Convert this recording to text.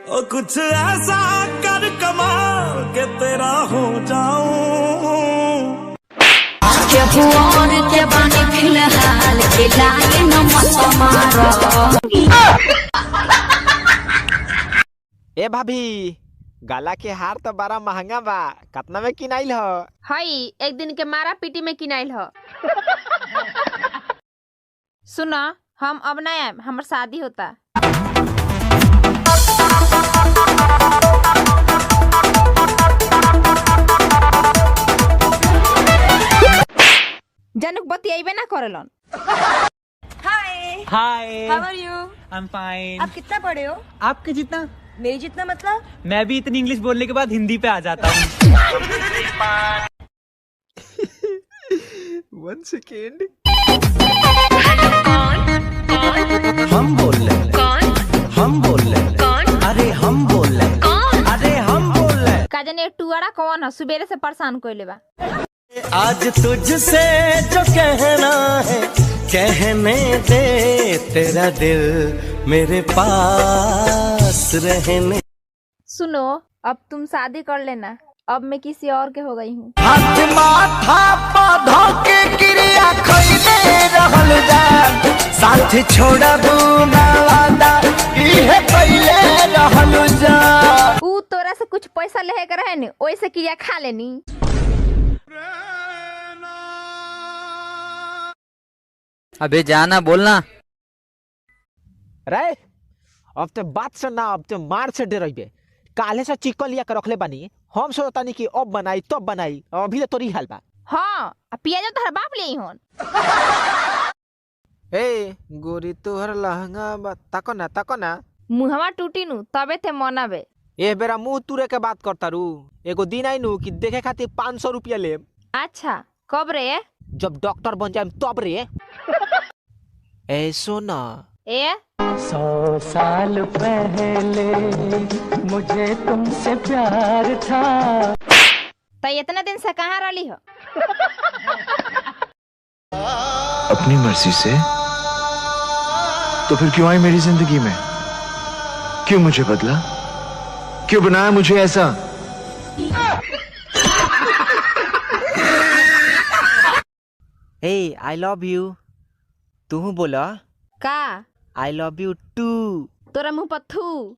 ओ कुछ ऐसा कर कमाल के तेरा हो जाऊं के बुआन के बानी फिलहाल के लागे न मत मारो। ए भाभी गला के हार तो बड़ा महंगा बा, कितना में किनाइल हो? हई एक दिन के मारा पीटी में किनाइल हो। सुना हम अब ना आए, हमर शादी होता। जनक बतियाइबे ना करेलन। Hi hi, how are you? I am fine. आप कितना पढ़े हो? आपके जितना? मेरी जितना मतलब? मैं भी इतनी इंग्लिश बोलने के बाद हिंदी पे आ जाता हूँ। 1 सेकेंड। हम बोल रहे कौन? हम बोल रहे कौन? अरे हम बोल रहे कौन? अरे हम बोल रहे। का जाने टुआड़ा कौन है, सुबेरे से परेशान कोइले बा। आज तुझसे जो कहना है कहने दे, तेरा दिल मेरे पास रहने। सुनो अब तुम शादी कर लेना, अब मैं किसी और के हो गई हूँ। हाथ माथा पौधा के क्रिया खइले रहल जा, साथ छोड़ा दूना वादा इहे पहिले रहल जा। ऊ तोरा से कुछ पैसा ले कर रहे ने, ओइसे क्रिया खा लेनी। अबे जाना बोलना। रे अब तो बात से ना, अब तो मार से डरइबे। काले से चिकन लिया के रखले बानी, हम सोचता नहीं कि अब बनाई तब बनाई, अभी तो तोरी हाल बा। हाँ पियाजो तोहर बाप ले होन। ए गोरी तोहर लहंगा बा, ताको ना। मुहवा टूटी नु तबे ते मनाबे। ए बेरा मुंह तुरे के बात करता रू। एगो दिन आई नु कि देखे खातिर 500 रुपया ले। अच्छा कब रे? जब डॉक्टर बन जाए तब रे। ए सोना, ए 100 साल पहले मुझे तुमसे प्यार था। तो इतना दिन से कहाँ रही हो? अपनी मर्जी से तो फिर क्यों आई मेरी जिंदगी में? क्यों मुझे बदला? क्यों बनाया मुझे ऐसा? ए आई लव यू। तू बोला का? I love you too. तोरा मुंह पर थू।